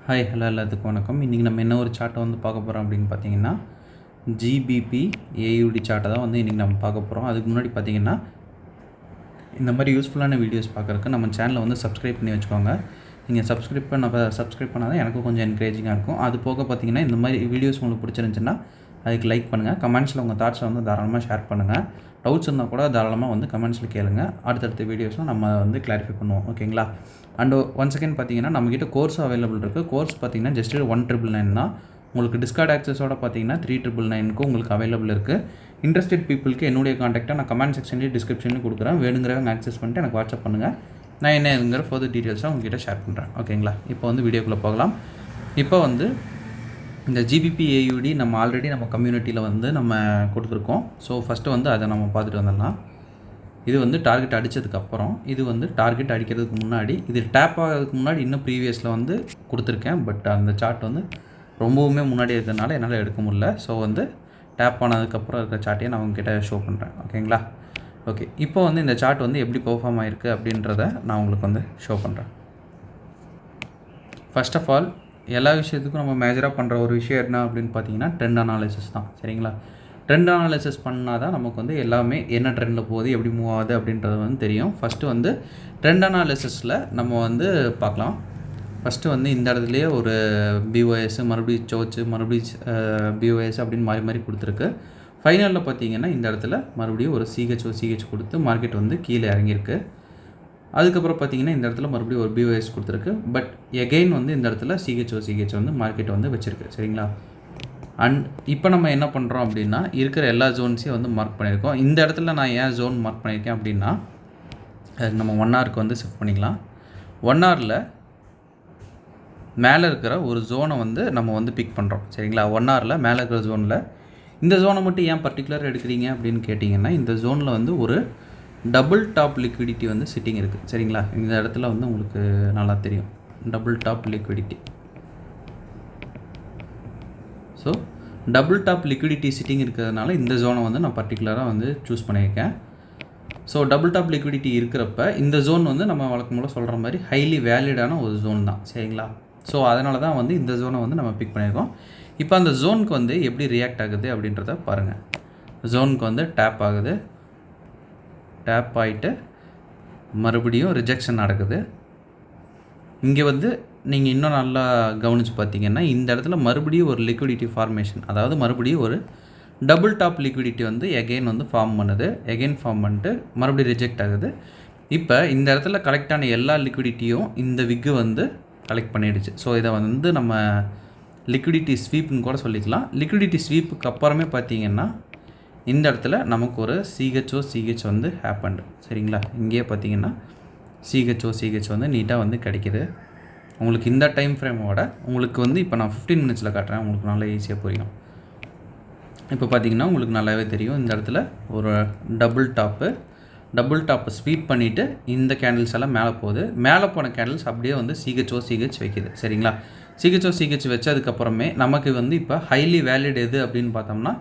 Hi hello எல்லாத்துக்கும் வணக்கம். இன்றைக்கி நம்ம என்ன ஒரு சார்ட்டை வந்து பார்க்க போகிறோம் அப்படின்னு பார்த்தீங்கன்னா, ஜிபிபி ஏயுடி சார்ட்டை தான் வந்து இன்றைக்கி நம்ம பார்க்க போகிறோம். அதுக்கு முன்னாடி பார்த்தீங்கன்னா, இந்த மாதிரி யூஸ்ஃபுல்லான வீடியோஸ் பார்க்குறதுக்கு நம்ம சேனலை வந்து சப்ஸ்கிரைப் பண்ணி வச்சுக்கோங்க. நீங்கள் சப்ஸ்கிரைப் பண்ணால் தான் எனக்கும் கொஞ்சம் என்கரேஜிங்காக இருக்கும். அது போக பார்த்தீங்கன்னா, இந்த மாதிரி வீடியோஸ் உங்களுக்கு பிடிச்சிருந்துச்சுன்னா அதுக்கு லைக் பண்ணுங்கள். கமெண்ட்ஸில் உங்கள் தாட்ஸை வந்து தாராளமாக ஷேர் பண்ணுங்கள். டவுட்ஸ் இருந்தால் கூட தாராளமாக வந்து கமெண்ட்ஸில் கேளுங்க. அடுத்தடுத்த வீடியோஸ்லாம் நம்ம வந்து கிளாரிஃபை பண்ணுவோம். ஓகேங்களா? அண்ட் ஒன் செகண்ட் பார்த்தீங்கன்னா, நம்மக்கிட்ட கோர்ஸ் அவைலபிள் இருக்குது. கோர்ஸ் பார்த்தீங்கன்னா ஜஸ்ட் 1,999 தான். உங்களுக்கு டிஸ்கார்ட் ஆக்சஸோட பார்த்தீங்கன்னா 3,999க்கு உங்களுக்கு அவைலபிள் இருக்குது. இன்ட்ரெஸ்டட் பீப்புளுக்கு என்னுடைய காண்டாக்டை நான் கமெண்ட் செக்ஷன்லேயும் டிஸ்கிரிப்ஷன்லேயும் கொடுக்குறேன். வேணுங்கிறவங்க ஆக்சஸ் பண்ணிட்டு எனக்கு வாட்ஸ்அப் பண்ணுங்கள். நான் என்னங்கிற ஃபர்தர் டீட்டெயில்ஸாக உங்ககிட்ட ஷேர் பண்ணுறேன். ஓகேங்களா? இப்போ வந்து வீடியோக்குள்ளே போகலாம். இப்போ வந்து இந்த ஜிபிபி ஏயுடி நம்ம ஆல்ரெடி நம்ம கம்யூனிட்டியில் வந்து நம்ம கொடுத்துருக்கோம். ஸோ ஃபஸ்ட்டு வந்து அதை நம்ம பார்த்துட்டு வந்துடலாம். இது வந்து டார்கெட் அடித்ததுக்கப்புறம், இது வந்து டார்கெட் அடிக்கிறதுக்கு முன்னாடி, இது டேப் ஆகிறதுக்கு முன்னாடி இன்னும் ப்ரீவியஸில் வந்து கொடுத்துருக்கேன். பட் அந்த சார்ட் வந்து ரொம்பவுமே முன்னாடி இருக்கிறதுனால என்னால் எடுக்க முடியல. ஸோ வந்து டேப் ஆனதுக்கப்புறம் இருக்கிற சார்ட்டையும் நான் உங்ககிட்ட ஷோ பண்ணுறேன். ஓகேங்களா? ஓகே, இப்போ வந்து இந்த சார்ட் வந்து எப்படி பெர்ஃபார்ம் ஆகிருக்கு அப்படின்றத நான் உங்களுக்கு வந்து ஷோ பண்ணுறேன். ஃபர்ஸ்ட் ஆஃப் ஆல், எல்லா விஷயத்துக்கும் நம்ம மேஜராக பண்ணுற ஒரு விஷயம் என்ன அப்படின்னு பார்த்தீங்கன்னா, ட்ரெண்ட் அனாலிசிஸ் தான். சரிங்களா? ட்ரெண்ட் அனாலிசிஸ் பண்ணால் தான் நமக்கு வந்து எல்லாமே என்ன ட்ரெண்டில் போகுது, எப்படி மூவ் ஆகுது அப்படின்றது வந்து தெரியும். ஃபஸ்ட்டு வந்து ட்ரெண்ட் அனாலிசிஸில் நம்ம வந்து பார்க்கலாம். ஃபஸ்ட்டு வந்து இந்த இடத்துலையே ஒரு பிஓஎஸ், மறுபடியும் சோச்சு, மறுபடியும் பிஓஎஸ் அப்படின்னு மாறி மாறி கொடுத்துருக்கு. ஃபைனலில் பார்த்தீங்கன்னா இந்த இடத்துல மறுபடியும் ஒரு சிஹெச் கொடுத்து மார்க்கெட் வந்து கீழே இறங்கியிருக்கு. அதுக்கப்புறம் பார்த்தீங்கன்னா இந்த இடத்துல மறுபடியும் ஒரு பிஓஎஸ் கொடுத்துருக்கு. பட் எகெயின் வந்து இந்த இடத்துல சிஹெச் வந்து மார்க்கெட் வந்து வச்சுருக்கு. சரிங்களா? அண்ட் இப்போ நம்ம என்ன பண்ணுறோம் அப்படின்னா, இருக்கிற எல்லா ஜோன்ஸையும் வந்து மார்க் பண்ணியிருக்கோம். இந்த இடத்துல நான் ஏன் ஜோன் மார்க் பண்ணியிருக்கேன் அப்படின்னா, நம்ம 1 ஹவருக்கு வந்து ஷிஃப்ட் பண்ணிக்கலாம். 1 ஹவரில் மேலே இருக்கிற ஒரு ஜோனை வந்து நம்ம வந்து பிக் பண்ணுறோம். சரிங்களா? 1 ஹவரில் மேலே இருக்கிற ஜோனில் இந்த ஜோனை மட்டும் ஏன் பர்டிகுலராக எடுக்கிறீங்க அப்படின்னு கேட்டிங்கன்னா, இந்த ஜோனில் வந்து ஒரு டபுள் டாப் லிக்விடிட்டி வந்து சிட்டிங் இருக்குது. சரிங்களா? இந்த இடத்துல வந்து உங்களுக்கு நல்லா தெரியும், double top liquidity. So double top liquidity sitting இருக்கிறதுனால இந்த ஜோனை வந்து நான் பர்டிகுலராக வந்து சூஸ் பண்ணியிருக்கேன். ஸோ டபுள் டாப் லிக்விடிட்டி இருக்கிறப்ப இந்த ஜோன் வந்து நம்ம வழக்கம் போல் சொல்கிற மாதிரி ஹைலி வேலிடான ஒரு ஜோன் தான். சரிங்களா? ஸோ அதனால தான் வந்து இந்த ஜோனை வந்து நம்ம பிக் பண்ணியிருக்கோம். இப்போ அந்த ஜோனுக்கு வந்து எப்படி ரியாக்ட் ஆகுது அப்படின்றத பாருங்கள். ஜோனுக்கு வந்து டேப் ஆகுது, டேப் ஆகிட்டு மறுபடியும் ரிஜெக்ஷன் நடக்குது. இங்கே வந்து நீங்கள் இன்னும் நல்லா கவனித்து பார்த்தீங்கன்னா இந்த இடத்துல மறுபடியும் ஒரு லிக்விடிட்டி ஃபார்மேஷன், அதாவது மறுபடியும் ஒரு டபுள் டாப் லிக்விடிட்டி வந்து எகெயின் வந்து ஃபார்ம் பண்ணுது. எகெயின் ஃபார்ம் பண்ணிட்டு மறுபடியும் ரிஜெக்ட் ஆகுது. இப்போ இந்த இடத்துல கலெக்டான எல்லா லிக்விடிட்டியும் இந்த விக்கு வந்து கலெக்ட் பண்ணிடுச்சு. ஸோ இதை வந்து நம்ம லிக்விடிட்டி ஸ்வீப்புன்னு கூட சொல்லிக்கலாம். லிக்விடிட்டி ஸ்வீப்புக்கு அப்புறமே பார்த்தீங்கன்னா இந்த இடத்துல நமக்கு ஒரு சிஹெச் வந்து ஹேப்பன்டு. சரிங்களா? இங்கேயே பார்த்தீங்கன்னா சிஹெச் வந்து நீட்டாக வந்து கிடைக்கிது. உங்களுக்கு இந்த டைம் ஃப்ரேமோட உங்களுக்கு வந்து இப்போ நான் 15 மினிட்ஸில் காட்டுறேன், உங்களுக்கு நல்லா ஈஸியாக புரியும். இப்போ பார்த்தீங்கன்னா உங்களுக்கு நல்லாவே தெரியும், இந்த இடத்துல ஒரு டபுள் டாப்பு ஸ்வீப் பண்ணிவிட்டு இந்த கேண்டில்ஸ் எல்லாம் மேலே போகுது. மேலே போன கேண்டில்ஸ் அப்படியே வந்து சிஹெச் வைக்கிது. சரிங்களா? சிஹெச் வச்சதுக்கப்புறமே நமக்கு வந்து இப்போ ஹைலி வேலிட் எது அப்படின்னு பார்த்தோம்னா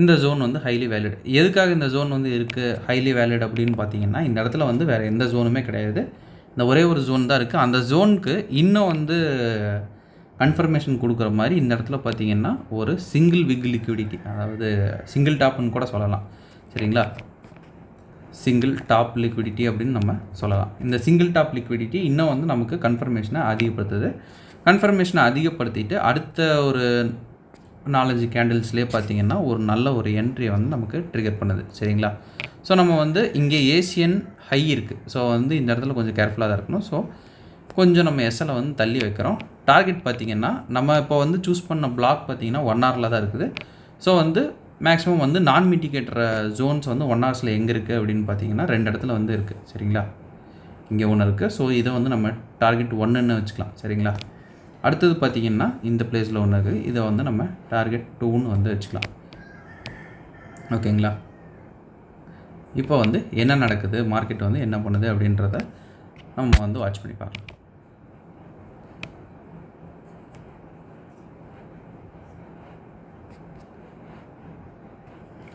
இந்த ஜோன் வந்து ஹைலி வேலிட். எதுக்காக இந்த ஜோன் வந்து இருக்குது ஹைலி வேலிட் அப்படின்னு பார்த்தீங்கன்னா, இந்த இடத்துல வந்து வேறு எந்த ஜோனுமே கிடையாது, இந்த ஒரே ஒரு ஜோன் தான் இருக்குது. அந்த ஜோனுக்கு இன்னும் வந்து கன்ஃபர்மேஷன் கொடுக்குற மாதிரி இந்த இடத்துல பார்த்தீங்கன்னா ஒரு சிங்கிள் விக் லிக்விடிட்டி, அதாவது சிங்கிள் டாப்னு கூட சொல்லலாம். சரிங்களா? சிங்கிள் டாப் லிக்விடிட்டி அப்படின்னு நம்ம சொல்லலாம். இந்த சிங்கிள் டாப் லிக்விடிட்டி இன்னும் வந்து நமக்கு கன்ஃபர்மேஷனை அதிகப்படுத்திட்டு அடுத்த ஒரு 4-5 கேண்டில்ஸ்லேயே பார்த்தீங்கன்னா ஒரு நல்ல ஒரு என்ட்ரியை வந்து நமக்கு ட்ரிகர் பண்ணுது. சரிங்களா? ஸோ நம்ம வந்து இங்கே ஏசியன் ஹை இருக்குது. ஸோ வந்து இந்த இடத்துல கொஞ்சம் கேர்ஃபுல்லாக தான் இருக்கணும். ஸோ கொஞ்சம் நம்ம எஸ்எல்லை வந்து தள்ளி வைக்கிறோம். டார்கெட் பார்த்திங்கன்னா நம்ம இப்போ வந்து சூஸ் பண்ண பிளாக் பார்த்திங்கன்னா 1 ஹவரில் தான் இருக்குது. ஸோ வந்து மேக்ஸிமம் வந்து நான் மிட்டிகேட்டர் ஜோன்ஸ் வந்து 1 ஹவர்ஸில் எங்கே இருக்குது அப்படின்னு பார்த்தீங்கன்னா 2 இடத்துல வந்து இருக்குது. சரிங்களா? இங்கே ஒன்று இருக்குது. ஸோ இதை வந்து நம்ம டார்கெட் 1ன்னு வச்சுக்கலாம். சரிங்களா? அடுத்தது பார்த்திங்கன்னா இந்த பிளேஸில் ஒன்று இருக்குது, இதை வந்து நம்ம டார்கெட் 2ன்னு வந்து வச்சுக்கலாம். ஓகேங்களா? இப்போ வந்து என்ன நடக்குது, மார்க்கெட் வந்து என்ன பண்ணுது அப்படின்றத நம்ம வந்து வாட்ச் பண்ணி பார்க்கலாம்.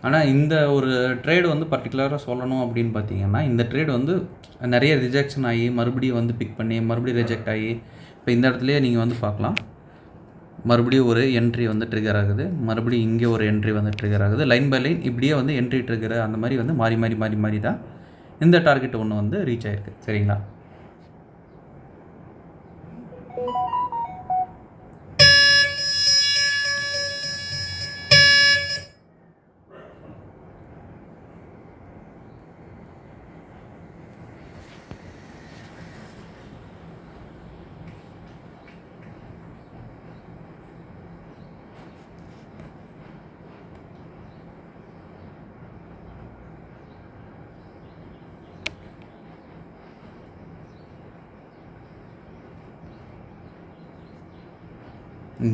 ஆனால் இந்த ஒரு ட்ரேடு வந்து பர்டிகுலராக சொல்லணும் அப்படின்னு பார்த்தீங்கன்னா, இந்த ட்ரேடு வந்து நிறைய ரிஜெக்ஷன் ஆகி மறுபடியும் வந்து பிக் பண்ணி மறுபடியும் ரிஜெக்ட் ஆகி இப்போ இந்த இடத்துலையே நீங்கள் வந்து பார்க்கலாம், மறுபடியும் ஒரு என்ட்ரி வந்து ட்ரிகர் ஆகுது, மறுபடியும் இங்கே ஒரு என்ட்ரி வந்து ட்ரிகர் ஆகுது. லைன் பை லைன் இப்படியே வந்து என்ட்ரி ட்ரிகர் அந்த மாதிரி வந்து மாறி மாறி மாறி மாறி தான் இந்த டார்கெட் ஒன்று வந்து ரீச் ஆகிருக்கு. சரிங்களா?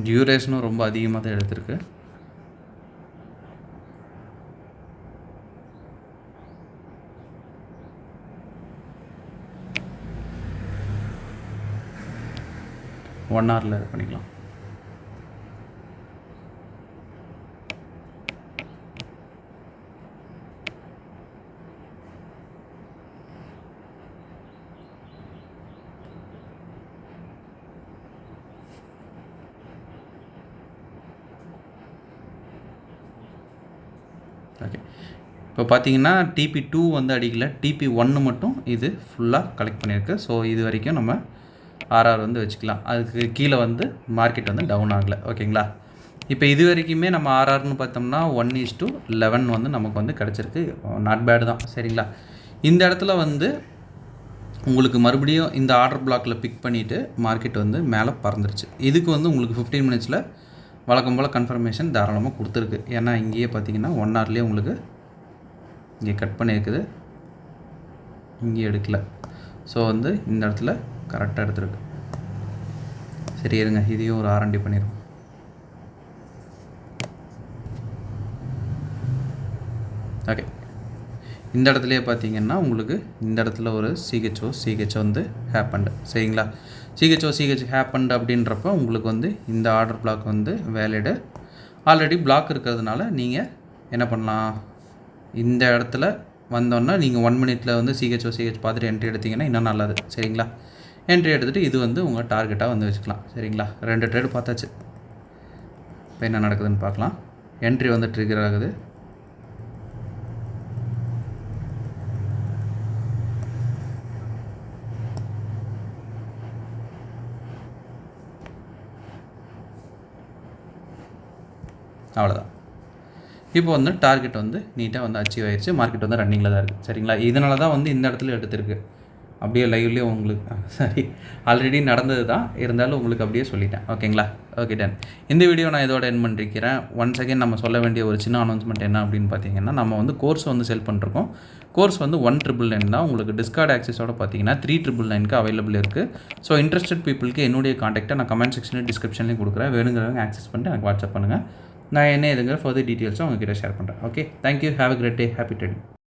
டியூரேஷனும் ரொம்ப அதிகமாக தான் எடுத்திருக்கு. ஒன் ஹவரில் இது பண்ணிக்கலாம். ஓகே, இப்போ பார்த்தீங்கன்னா TP2 வந்து அடிக்கல, TP1 மட்டும் இது ஃபுல்லாக கலெக்ட் பண்ணியிருக்கு. ஸோ இது வரைக்கும் நம்ம RR வந்து வச்சுக்கலாம். அதுக்கு கீழே வந்து மார்க்கெட் வந்து டவுன் ஆகலை. ஓகேங்களா? இப்போ இது வரைக்குமே நம்ம RRன்னு பார்த்தோம்னா 1:11 வந்து நமக்கு வந்து கிடச்சிருக்கு. நாட் பேடு தான். சரிங்களா? இந்த இடத்துல வந்து உங்களுக்கு மறுபடியும் இந்த ஆர்டர் பிளாக்கில் பிக் பண்ணிவிட்டு மார்க்கெட் வந்து மேலே பறந்துருச்சு. இதுக்கு வந்து உங்களுக்கு 15 மினிட்ஸில் வழக்கம் போல் கன்ஃபர்மேஷன் தாராளமாக கொடுத்துருக்கு. ஏன்னா இங்கேயே பார்த்தீங்கன்னா 1 ஹவர்லேயே உங்களுக்கு இங்கே கட் பண்ணியிருக்குது, இங்கே எடுக்கல. ஸோ வந்து இந்த இடத்துல கரெக்டாக எடுத்துருக்கு. சரி இருங்க, இதையும் ஒரு R&D பண்ணிடுவோம். ஓகே, இந்த இடத்துலையே பார்த்தீங்கன்னா உங்களுக்கு இந்த இடத்துல ஒரு CHO வந்து ஹேப்பண்ட். சரிங்களா? CHO ஹேப்பண்ட் அப்படின்றப்ப உங்களுக்கு வந்து இந்த ஆர்டர் பிளாக் வந்து வேலிடு. ஆல்ரெடி பிளாக் இருக்கிறதுனால நீங்கள் என்ன பண்ணலாம், இந்த இடத்துல வந்தோன்னா நீங்கள் 1 மினிட்டில் வந்து CHO பார்த்துட்டு என்ட்ரி எடுத்திங்கன்னா இன்னும் நல்லது. சரிங்களா? என்ட்ரி எடுத்துகிட்டு இது வந்து உங்கள் டார்கெட்டாக வந்து வச்சுக்கலாம். சரிங்களா? 2 ட்ரேடு பார்த்தாச்சு. இப்போ என்ன நடக்குதுன்னு பார்க்கலாம். என்ட்ரி வந்து ட்ரிகர் ஆகுது. அவ்வளோதான். இப்போ வந்து டார்கெட் வந்து நீட்டாக வந்து அச்சீவ் ஆயிடுச்சு. மார்க்கெட் வந்து ரன்னிங்கில் தான் இருக்குது. சரிங்களா? இதனால தான் வந்து இந்த இடத்துல எடுத்துருக்கு. அப்படியே லைவ்லேயே உங்களுக்கு சரி ஆல்ரெடி நடந்தது தான், இருந்தாலும் உங்களுக்கு அப்படியே சொல்லிட்டேன். ஓகேங்களா? Okay done. இந்த வீடியோ நான் இதோட என் பண்ணிருக்கிறேன். ஒன்ஸ் அகேன் நம்ம சொல்ல வேண்டிய ஒரு சின்ன அனௌன்ஸ்மெண்ட் என்ன அப்படின்னு பார்த்தீங்கன்னா, நம்ம வந்து கோர்ஸ் வந்து செல் பண்ணிருக்கோம். கோர்ஸ் வந்து 1,999 தான். உங்களுக்கு டிஸ்கார்ட் ஆக்சஸோட பார்த்தீங்கன்னா 3,999க்கு அவைலபிள் இருக்குது. ஸோ இன்ட்ரெஸ்டட் பீப்புளுக்கு என்னுடைய காண்டாக்டை நான் கமெண்ட் செக்ஷனில் டிஸ்கிரிப்ஷன்லேயும் கொடுக்குறேன். வேணுங்கிறவங்க ஆக்சஸ் பண்ணிட்டு எனக்கு வாட்ஸ்அப் பண்ணுங்கள். நான் என்ன எதுங்கிற ஃபர்தர் டீட்டெயில்ஸும் உங்ககிட்ட ஷேர் பண்ணுறேன். Okay, thank you. Have a great day. Happy trading.